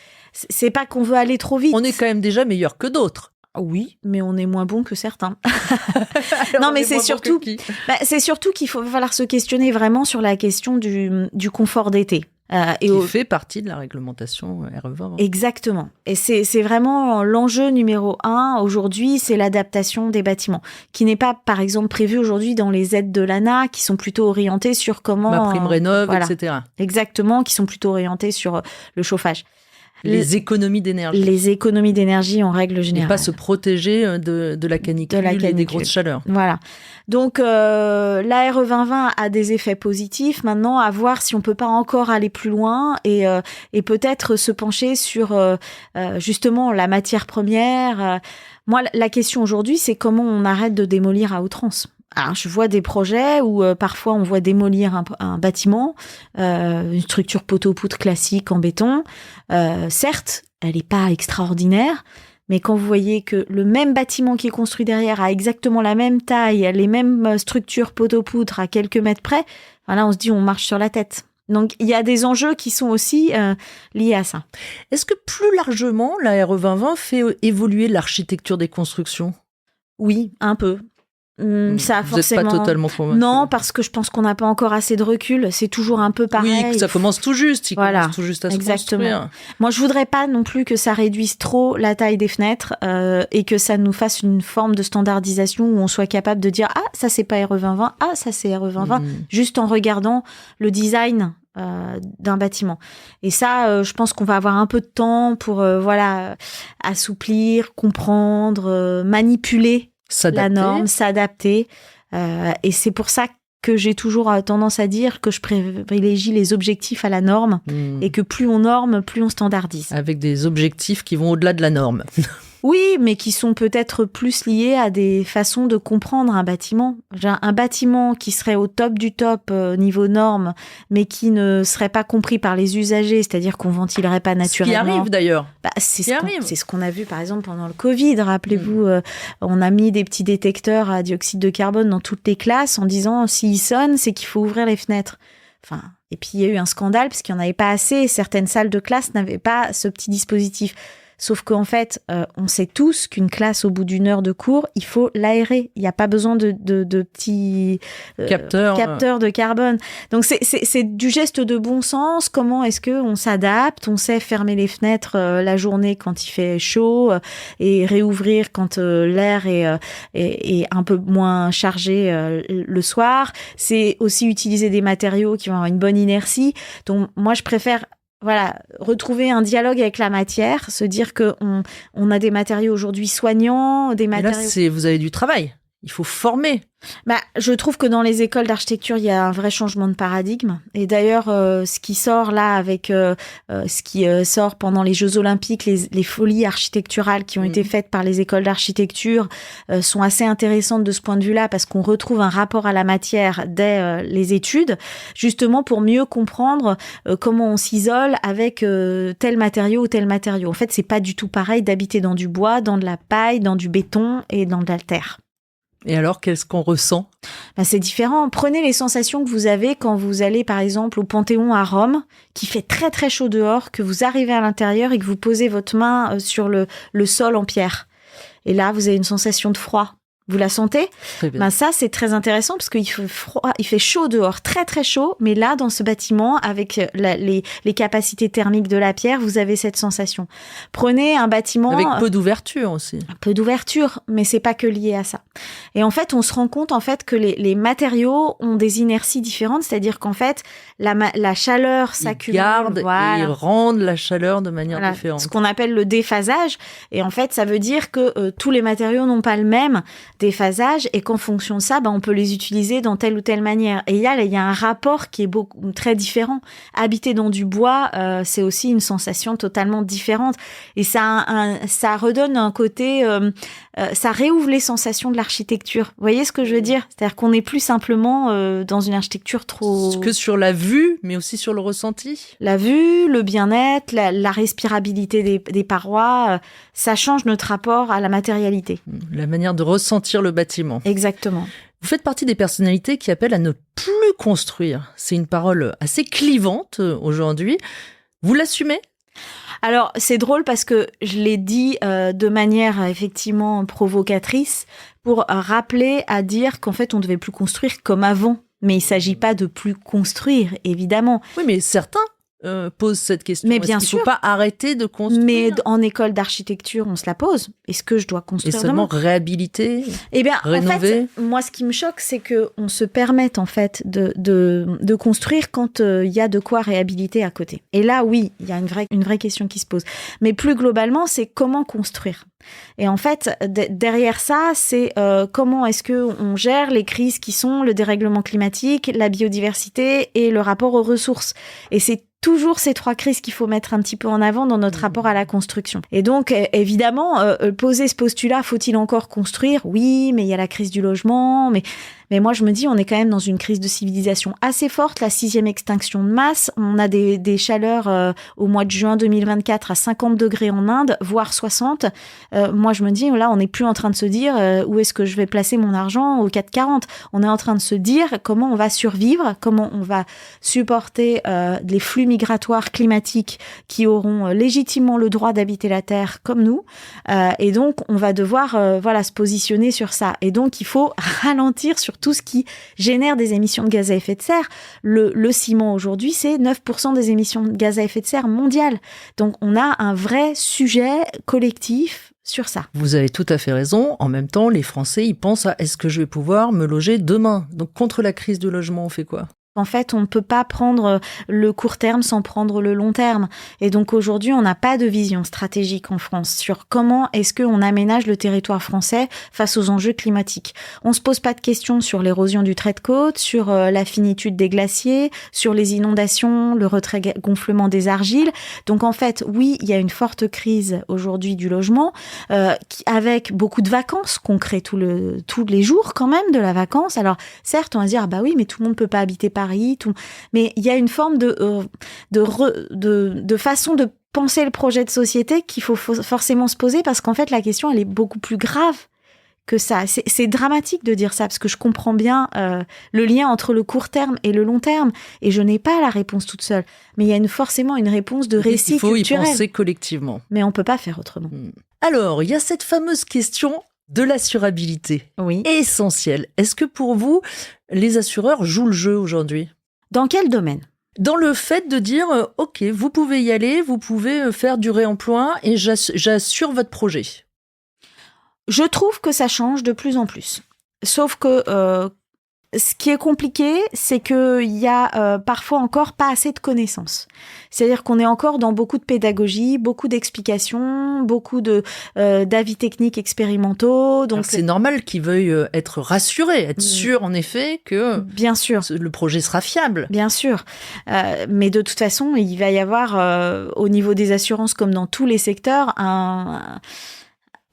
c'est pas qu'on veut aller trop vite. On est quand même déjà meilleur que d'autres. Oui, mais on est moins bon que certains. Non, mais c'est surtout qu'il faut falloir se questionner vraiment sur la question du confort d'été. Qui fait partie de la réglementation RE2020. Exactement. Et c'est vraiment l'enjeu numéro 1 aujourd'hui, c'est l'adaptation des bâtiments, qui n'est pas, par exemple, prévu aujourd'hui dans les aides de l'ANA, qui sont plutôt orientées sur comment... MaPrimeRénov', etc. Exactement, qui sont plutôt orientées sur le chauffage. Les économies d'énergie. Les économies d'énergie en règle générale. Et pas se protéger de la canicule et des grosses chaleurs. Voilà. Donc, la RE 2020 a des effets positifs. Maintenant, à voir si on peut pas encore aller plus loin et peut-être se pencher sur justement la matière première. Moi, la question aujourd'hui, c'est comment on arrête de démolir à outrance. Alors, je vois des projets où parfois on voit démolir un bâtiment, une structure poteau-poutre classique en béton. Certes, elle n'est pas extraordinaire, mais quand vous voyez que le même bâtiment qui est construit derrière a exactement la même taille, les mêmes structures poteau-poutre à quelques mètres près, voilà, on se dit on marche sur la tête. Donc, il y a des enjeux qui sont aussi liés à ça. Est-ce que plus largement, la RE 2020 fait évoluer l'architecture des constructions ? Oui, un peu. Ça vous n'êtes pas totalement convaincu? Non, parce que je pense qu'on n'a pas encore assez de recul. C'est toujours un peu pareil. Oui, que ça commence tout juste. Il commence tout juste à se construire. Moi, je voudrais pas non plus que ça réduise trop la taille des fenêtres et que ça nous fasse une forme de standardisation où on soit capable de dire ça c'est pas RE 2020, ça c'est RE 2020, juste en regardant le design d'un bâtiment. Et ça, je pense qu'on va avoir un peu de temps pour assouplir, comprendre, manipuler la norme, s'adapter. Et c'est pour ça que j'ai toujours tendance à dire que je privilégie les objectifs à la norme et que plus on norme, plus on standardise. Avec des objectifs qui vont au-delà de la norme. Oui, mais qui sont peut-être plus liés à des façons de comprendre un bâtiment. Un bâtiment qui serait au top du top niveau norme, mais qui ne serait pas compris par les usagers, c'est-à-dire qu'on ventilerait pas naturellement. Ce qui arrive d'ailleurs. C'est ce qu'on a vu par exemple pendant le Covid. Rappelez-vous, on a mis des petits détecteurs à dioxyde de carbone dans toutes les classes en disant s'ils sonnent, c'est qu'il faut ouvrir les fenêtres. Et puis il y a eu un scandale parce qu'il n'y en avait pas assez. Certaines salles de classe n'avaient pas ce petit dispositif. Sauf qu'en fait, on sait tous qu'une classe, au bout d'une heure de cours, il faut l'aérer. Il n'y a pas besoin de petits capteurs de carbone. Donc, c'est du geste de bon sens. Comment est-ce qu'on s'adapte ? On sait fermer les fenêtres la journée quand il fait chaud et réouvrir quand l'air est un peu moins chargé le soir. C'est aussi utiliser des matériaux qui vont avoir une bonne inertie. Donc, moi, je préfère retrouver un dialogue avec la matière, se dire qu'on a des matériaux aujourd'hui soignants, des matériaux... Et là, vous avez du travail. Il faut former. Je trouve que dans les écoles d'architecture, il y a un vrai changement de paradigme. Et d'ailleurs, ce qui sort là avec ce qui sort pendant les Jeux Olympiques, les folies architecturales qui ont été faites par les écoles d'architecture sont assez intéressantes de ce point de vue-là parce qu'on retrouve un rapport à la matière dès les études, justement pour mieux comprendre comment on s'isole avec tel matériau ou tel matériau. En fait, c'est pas du tout pareil d'habiter dans du bois, dans de la paille, dans du béton et dans de la terre. Et alors, qu'est-ce qu'on ressent ? C'est différent. Prenez les sensations que vous avez quand vous allez, par exemple, au Panthéon à Rome, qui fait très très chaud dehors, que vous arrivez à l'intérieur et que vous posez votre main sur le sol en pierre. Et là, vous avez une sensation de froid. Vous la sentez ? Ça, c'est très intéressant parce qu'il fait froid, il fait chaud dehors, très très chaud. Mais là, dans ce bâtiment, avec les capacités thermiques de la pierre, vous avez cette sensation. Prenez un bâtiment... Avec peu d'ouverture aussi. Peu d'ouverture, mais c'est pas que lié à ça. Et en fait, on se rend compte que les matériaux ont des inerties différentes, c'est-à-dire qu'en fait, la chaleur s'accumule. Ils gardent et ils rendent la chaleur de manière différente. Ce qu'on appelle le déphasage. Et en fait, ça veut dire que tous les matériaux n'ont pas le même déphasage et qu'en fonction de ça, on peut les utiliser dans telle ou telle manière. Et il y a un rapport qui est très différent. Habiter dans du bois, c'est aussi une sensation totalement différente. Et ça redonne un côté... ça réouvre les sensations de l'architecture. Vous voyez ce que je veux dire ? C'est-à-dire qu'on n'est plus simplement dans une architecture trop... Que sur la vue, mais aussi sur le ressenti. La vue, le bien-être, la respirabilité des parois, ça change notre rapport à la matérialité. La manière de ressentir le bâtiment. Exactement. Vous faites partie des personnalités qui appellent à ne plus construire. C'est une parole assez clivante aujourd'hui. Vous l'assumez ? Alors, c'est drôle parce que je l'ai dit de manière effectivement provocatrice pour rappeler à dire qu'en fait, on ne devait plus construire comme avant. Mais il ne s'agit pas de plus construire, évidemment. Oui, mais certains posent cette question. Mais bien sûr. Il ne sûr. faut pas arrêter de construire. Mais en école d'architecture, on se la pose. Est-ce que je dois construire et seulement réhabiliter, rénover. En fait, moi, ce qui me choque, c'est qu'on se permette en fait de construire quand il y a de quoi réhabiliter à côté. Et là, oui, il y a une vraie question qui se pose. Mais plus globalement, c'est comment construire. Et en fait, derrière ça, c'est comment est-ce qu'on gère les crises qui sont le dérèglement climatique, la biodiversité et le rapport aux ressources. Et c'est toujours ces 3 crises qu'il faut mettre un petit peu en avant dans notre rapport à la construction. Et donc, évidemment, poser ce postulat, faut-il encore construire ? Oui, mais il y a la crise du logement, mais moi, je me dis, on est quand même dans une crise de civilisation assez forte, la 6e extinction de masse. On a des chaleurs au mois de juin 2024 à 50 degrés en Inde, voire 60. Moi, je me dis, là, on n'est plus en train de se dire où est-ce que je vais placer mon argent au 4,40. On est en train de se dire comment on va survivre, comment on va supporter les flux migratoires climatiques qui auront légitimement le droit d'habiter la Terre comme nous. Et donc, on va devoir se positionner sur ça. Et donc, il faut ralentir sur tout ce qui génère des émissions de gaz à effet de serre. Le ciment aujourd'hui, c'est 9% des émissions de gaz à effet de serre mondiales. Donc, on a un vrai sujet collectif sur ça. Vous avez tout à fait raison. En même temps, les Français, ils pensent à est-ce que je vais pouvoir me loger demain ? Donc, contre la crise du logement, on fait quoi ? En fait, on ne peut pas prendre le court terme sans prendre le long terme. Et donc aujourd'hui, on n'a pas de vision stratégique en France sur comment est-ce qu'on aménage le territoire français face aux enjeux climatiques. On se pose pas de questions sur l'érosion du trait de côte, sur la finitude des glaciers, sur les inondations, le retrait-gonflement des argiles. Donc en fait, oui, il y a une forte crise aujourd'hui du logement, avec beaucoup de vacances qu'on crée tous les jours quand même de la vacance. Alors certes, on va se dire, bah oui, mais tout le monde peut pas habiter Paris. Mais il y a une forme de façon de penser le projet de société qu'il faut forcément se poser parce qu'en fait, la question, elle est beaucoup plus grave que ça. C'est dramatique de dire ça parce que je comprends bien le lien entre le court terme et le long terme et je n'ai pas la réponse toute seule. Mais il y a forcément une réponse de récit culturel. Il faut y penser collectivement. Mais on ne peut pas faire autrement. Alors, il y a cette fameuse question de l'assurabilité. Oui. Essentielle. Est-ce que pour vous, les assureurs jouent le jeu aujourd'hui ? Dans quel domaine ? Dans le fait de dire, OK, vous pouvez y aller, vous pouvez faire du réemploi et j'assure votre projet. Je trouve que ça change de plus en plus. Sauf que ce qui est compliqué, c'est qu'il y a parfois encore pas assez de connaissances. C'est-à-dire qu'on est encore dans beaucoup de pédagogie, beaucoup d'explications, beaucoup d'avis techniques expérimentaux. Donc c'est normal qu'ils veuillent être rassurés, être sûrs en effet que bien sûr le projet sera fiable. Bien sûr. Mais de toute façon, il va y avoir au niveau des assurances comme dans tous les secteurs un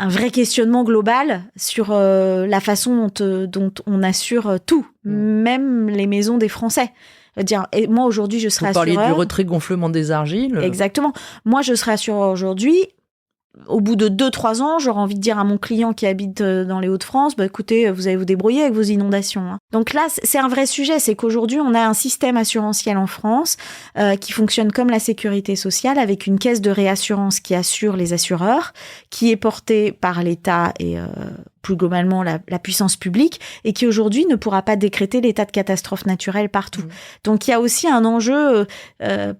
vrai questionnement global sur la façon dont on assure tout, même les maisons des Français. Dire, et moi, aujourd'hui, je serai assureur. Vous parliez du retrait-gonflement des argiles. Exactement. Moi, je serai assureur aujourd'hui. Au bout de 2-3 ans, j'aurais envie de dire à mon client qui habite dans les Hauts-de-France, bah, écoutez, vous allez vous débrouiller avec vos inondations. Hein. Donc là, c'est un vrai sujet. C'est qu'aujourd'hui, on a un système assurantiel en France qui fonctionne comme la sécurité sociale, avec une caisse de réassurance qui assure les assureurs, qui est portée par l'État et plus globalement la puissance publique, et qui aujourd'hui ne pourra pas décréter l'état de catastrophe naturelle partout. Donc il y a aussi un enjeu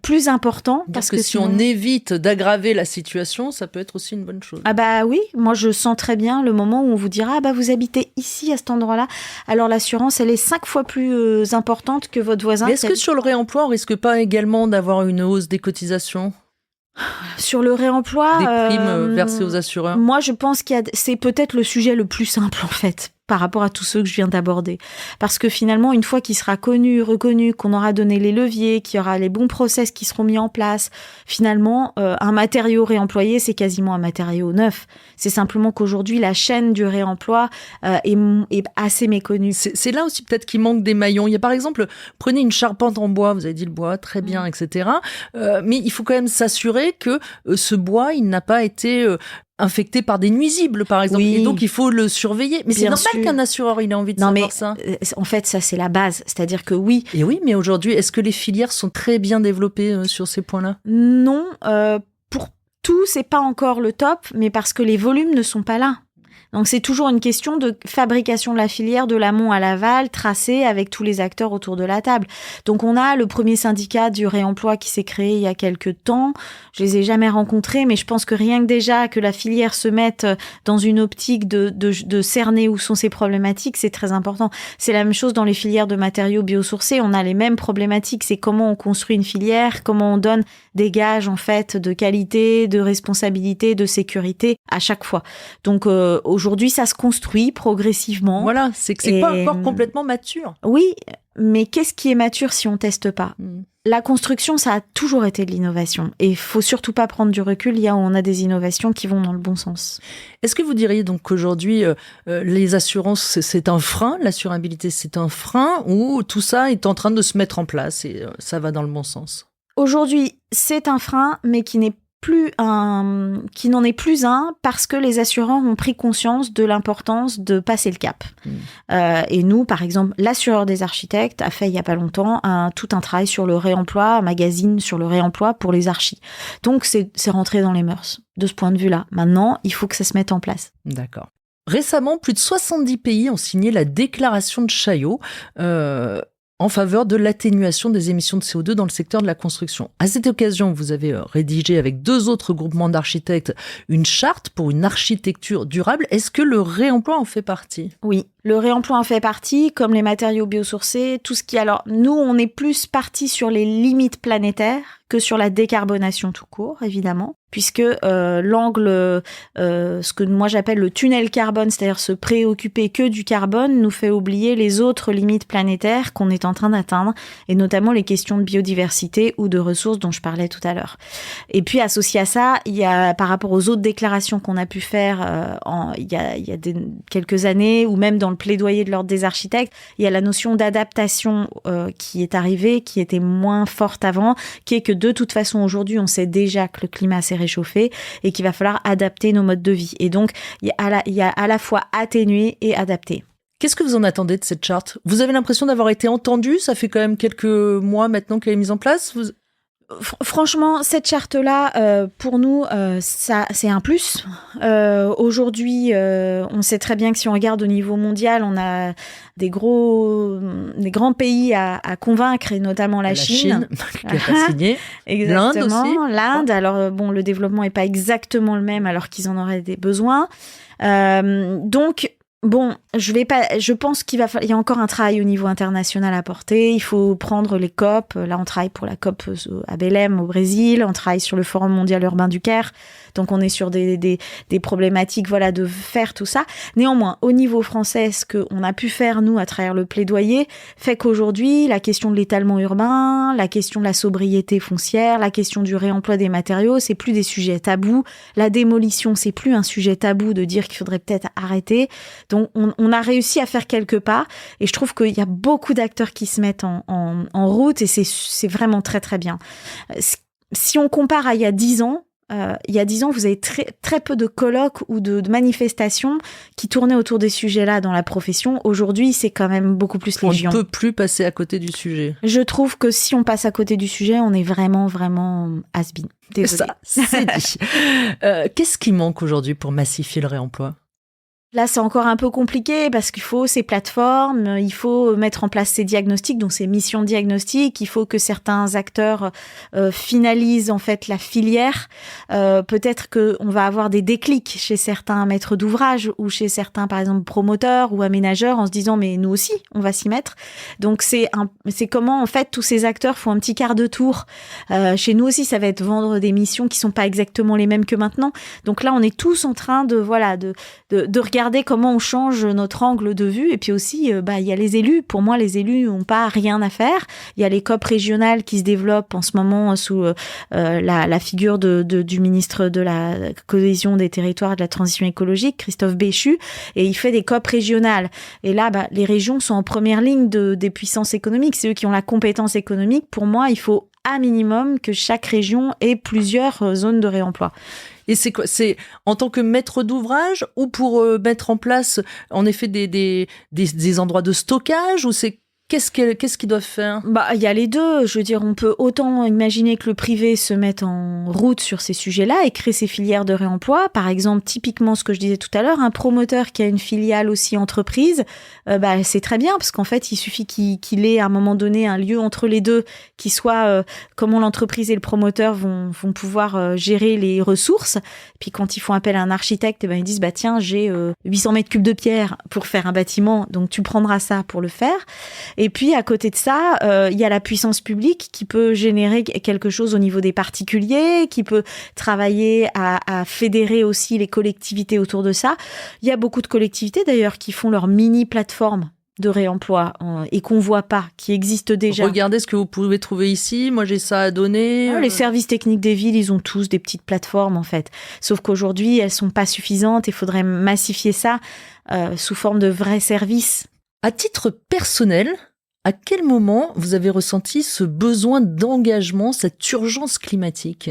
plus important. Parce que si on évite d'aggraver la situation, ça peut être aussi une bonne chose. Ah bah oui, moi je sens très bien le moment où on vous dira ah bah vous habitez ici à cet endroit-là, alors l'assurance elle est 5 fois plus importante que votre voisin. Mais est-ce que sur le réemploi on risque pas également d'avoir une hausse des cotisations ? Sur le réemploi, des primes versées aux assureurs. Moi, je pense c'est peut-être le sujet le plus simple en fait par rapport à tous ceux que je viens d'aborder, parce que finalement, une fois qu'il sera connu, reconnu, qu'on aura donné les leviers, qu'il y aura les bons process qui seront mis en place, finalement, un matériau réemployé, c'est quasiment un matériau neuf. C'est simplement qu'aujourd'hui, la chaîne du réemploi est assez méconnue. C'est là aussi peut-être qu'il manque des maillons. Il y a par exemple, prenez une charpente en bois, vous avez dit le bois, très bien, etc. Mais il faut quand même s'assurer que ce bois, il n'a pas été infecté par des nuisibles, par exemple. Oui. Et donc, il faut le surveiller. Mais c'est normal qu'un assureur, il ait envie de savoir ça. En fait, ça, c'est la base. C'est-à-dire que oui. Et oui, mais aujourd'hui, est-ce que les filières sont très bien développées sur ces points-là ? Non, tout, c'est pas encore le top, mais parce que les volumes ne sont pas là. Donc, c'est toujours une question de fabrication de la filière de l'amont à l'aval, tracée avec tous les acteurs autour de la table. Donc, on a le premier syndicat du réemploi qui s'est créé il y a quelques temps. Je les ai jamais rencontrés, mais je pense que rien que déjà que la filière se mette dans une optique de cerner où sont ses problématiques, c'est très important. C'est la même chose dans les filières de matériaux biosourcés. On a les mêmes problématiques. C'est comment on construit une filière, comment on donne des gages, en fait, de qualité, de responsabilité, de sécurité à chaque fois. Donc, aujourd'hui, ça se construit progressivement. Voilà, c'est que c'est pas encore complètement mature. Oui, mais qu'est-ce qui est mature si on teste pas ? La construction, ça a toujours été de l'innovation. Et il faut surtout pas prendre du recul. Il y a où on a des innovations qui vont dans le bon sens. Est-ce que vous diriez donc qu'aujourd'hui, les assurances, c'est un frein, l'assurabilité, c'est un frein, ou tout ça est en train de se mettre en place et ça va dans le bon sens ? Aujourd'hui, c'est un frein, mais qui n'en est plus un parce que les assureurs ont pris conscience de l'importance de passer le cap. Et nous, par exemple, l'assureur des architectes a fait il y a pas longtemps tout un travail sur le réemploi, un magazine sur le réemploi pour les archis. Donc c'est rentré dans les mœurs de ce point de vue-là. Maintenant, il faut que ça se mette en place. D'accord. Récemment, plus de 70 pays ont signé la déclaration de Chaillot en faveur de l'atténuation des émissions de CO2 dans le secteur de la construction. À cette occasion, vous avez rédigé avec 2 autres groupements d'architectes une charte pour une architecture durable. Est-ce que le réemploi en fait partie ? Oui, le réemploi en fait partie, comme les matériaux biosourcés, tout ce qui... Alors, nous, on est plus partis sur les limites planétaires que sur la décarbonation tout court, évidemment, puisque l'angle, ce que moi j'appelle le tunnel carbone, c'est-à-dire se préoccuper que du carbone, nous fait oublier les autres limites planétaires qu'on est en train d'atteindre, et notamment les questions de biodiversité ou de ressources dont je parlais tout à l'heure. Et puis, associé à ça, il y a, par rapport aux autres déclarations qu'on a pu faire il y a quelques années, ou même dans le plaidoyer de l'Ordre des architectes, il y a la notion d'adaptation qui est arrivée, qui était moins forte avant, qui est que de toute façon, aujourd'hui, on sait déjà que le climat s'est réchauffé et qu'il va falloir adapter nos modes de vie. Et donc, il y a à la fois atténuer et adapter. Qu'est-ce que vous en attendez de cette charte ? Vous avez l'impression d'avoir été entendu ? Ça fait quand même quelques mois maintenant qu'elle est mise en place. Franchement, cette charte-là, pour nous, ça, c'est un plus. Aujourd'hui, on sait très bien que si on regarde au niveau mondial, on a des grands pays à convaincre, et notamment la Chine. Qui a pas signé. Exactement. L'Inde aussi. L'Inde. Alors, bon, le développement est pas exactement le même, alors qu'ils en auraient des besoins. Donc, bon, je pense qu'il y a encore un travail au niveau international à porter. Il faut prendre les COP. Là, on travaille pour la COP à Belém, au Brésil. On travaille sur le Forum mondial urbain du Caire. Donc, on est sur des problématiques, voilà, de faire tout ça. Néanmoins, au niveau français, ce qu'on a pu faire, nous, à travers le plaidoyer, fait qu'aujourd'hui, la question de l'étalement urbain, la question de la sobriété foncière, la question du réemploi des matériaux, c'est plus des sujets tabous. La démolition, c'est plus un sujet tabou de dire qu'il faudrait peut-être arrêter. Donc, on a réussi à faire quelques pas, et je trouve qu'il y a beaucoup d'acteurs qui se mettent en route, et c'est vraiment très, très bien. Si on compare à il y a 10 ans, vous avez très, très peu de colloques ou de manifestations qui tournaient autour des sujets-là dans la profession. Aujourd'hui, c'est quand même beaucoup plus légion. On ne peut plus passer à côté du sujet. Je trouve que si on passe à côté du sujet, on est vraiment, vraiment has-been. Désolée. Ça, c'est dit. Qu'est-ce qui manque aujourd'hui pour massifier le réemploi ? Là, c'est encore un peu compliqué parce qu'il faut ces plateformes, il faut mettre en place ces diagnostics, donc ces missions diagnostiques, il faut que certains acteurs finalisent en fait la filière. Peut-être qu'on va avoir des déclics chez certains maîtres d'ouvrage ou chez certains, par exemple, promoteurs ou aménageurs en se disant mais nous aussi, on va s'y mettre. Donc c'est comment en fait tous ces acteurs font un petit quart de tour. Chez nous aussi, ça va être vendre des missions qui sont pas exactement les mêmes que maintenant. Donc là, on est tous en train de regarder comment on change notre angle de vue. Et puis aussi, il y a les élus. Pour moi, les élus n'ont pas rien à faire. Il y a les COP régionales qui se développent en ce moment sous la figure du ministre de la cohésion des territoires et de la transition écologique, Christophe Béchu, et il fait des COP régionales. Et là, les régions sont en première ligne des puissances économiques. C'est eux qui ont la compétence économique. Pour moi, il faut à minimum que chaque région ait plusieurs zones de réemploi. Et c'est quoi ? C'est en tant que maître d'ouvrage ou pour mettre en place en effet des endroits de stockage, ou c'est Qu'est-ce qu'ils doivent faire ? Il y a les deux. Je veux dire, on peut autant imaginer que le privé se mette en route sur ces sujets-là et crée ses filières de réemploi. Par exemple, typiquement ce que je disais tout à l'heure, un promoteur qui a une filiale aussi entreprise, c'est très bien parce qu'en fait, il suffit qu'il ait à un moment donné un lieu entre les deux qui soit comment l'entreprise et le promoteur vont pouvoir gérer les ressources. Puis quand ils font appel à un architecte, ils disent tiens, j'ai 800 mètres cubes de pierre pour faire un bâtiment, donc tu prendras ça pour le faire. Et puis à côté de ça, il y a la puissance publique qui peut générer quelque chose au niveau des particuliers, qui peut travailler à fédérer aussi les collectivités autour de ça. Il y a beaucoup de collectivités d'ailleurs qui font leur mini plateforme de réemploi et qu'on voit pas, qui existe déjà. Regardez ce que vous pouvez trouver ici. Moi, j'ai ça à donner. Les services techniques des villes, ils ont tous des petites plateformes, en fait. Sauf qu'aujourd'hui, elles sont pas suffisantes. Il faudrait massifier ça sous forme de vrais services. À titre personnel, à quel moment vous avez ressenti ce besoin d'engagement, cette urgence climatique ?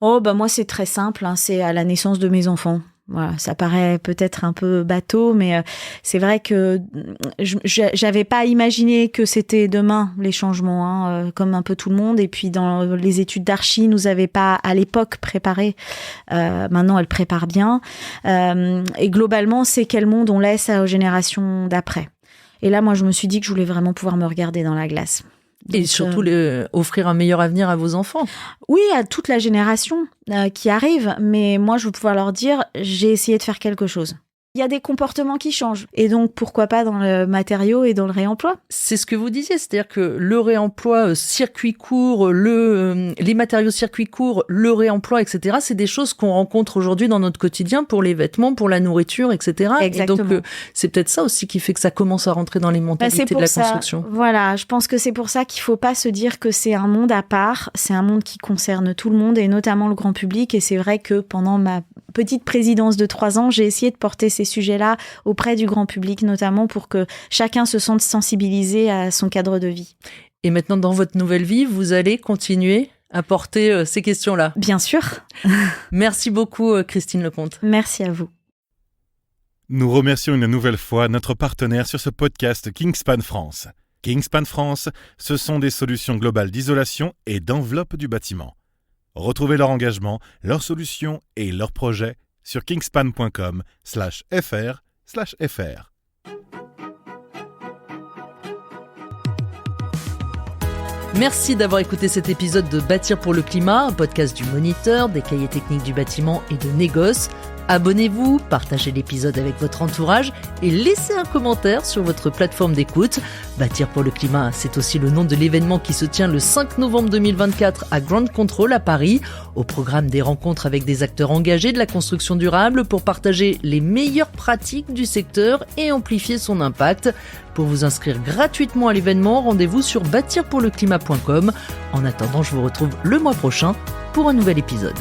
Moi, c'est très simple. C'est à la naissance de mes enfants. Voilà, ça paraît peut-être un peu bateau, mais c'est vrai que j'avais pas imaginé que c'était demain les changements, comme un peu tout le monde. Et puis dans les études d'archi, nous avaient pas à l'époque préparé. Maintenant, elles préparent bien. Et globalement, c'est quel monde on laisse aux générations d'après. Et là, moi, je me suis dit que je voulais vraiment pouvoir me regarder dans la glace. Et surtout offrir un meilleur avenir à vos enfants. Oui, à toute la génération qui arrive. Mais moi, je veux pouvoir leur dire, j'ai essayé de faire quelque chose. Il y a des comportements qui changent. Et donc, pourquoi pas dans le matériau et dans le réemploi ? C'est ce que vous disiez, c'est-à-dire que le réemploi circuit court, les matériaux circuit court, le réemploi, etc., c'est des choses qu'on rencontre aujourd'hui dans notre quotidien pour les vêtements, pour la nourriture, etc. Exactement. Et donc, c'est peut-être ça aussi qui fait que ça commence à rentrer dans les mentalités de la construction. Voilà, je pense que c'est pour ça qu'il faut pas se dire que c'est un monde à part. C'est un monde qui concerne tout le monde et notamment le grand public. Et c'est vrai que pendant ma petite présidence de 3 ans, j'ai essayé de porter ces sujets-là auprès du grand public, notamment pour que chacun se sente sensibilisé à son cadre de vie. Et maintenant, dans votre nouvelle vie, vous allez continuer à porter ces questions-là ? Bien sûr. Merci beaucoup, Christine Lecomte. Merci à vous. Nous remercions une nouvelle fois notre partenaire sur ce podcast Kingspan France. Kingspan France, ce sont des solutions globales d'isolation et d'enveloppe du bâtiment. Retrouvez leur engagement, leurs solutions et leurs projets sur kingspan.com/fr/fr. Merci d'avoir écouté cet épisode de Bâtir pour le climat, un podcast du Moniteur, des cahiers techniques du bâtiment et de Négoce. Abonnez-vous, partagez l'épisode avec votre entourage et laissez un commentaire sur votre plateforme d'écoute. Bâtir pour le climat, c'est aussi le nom de l'événement qui se tient le 5 novembre 2024 à Ground Control à Paris. Au programme des rencontres avec des acteurs engagés de la construction durable pour partager les meilleures pratiques du secteur et amplifier son impact. Pour vous inscrire gratuitement à l'événement, rendez-vous sur bâtirpourleclimat.com. En attendant, je vous retrouve le mois prochain pour un nouvel épisode.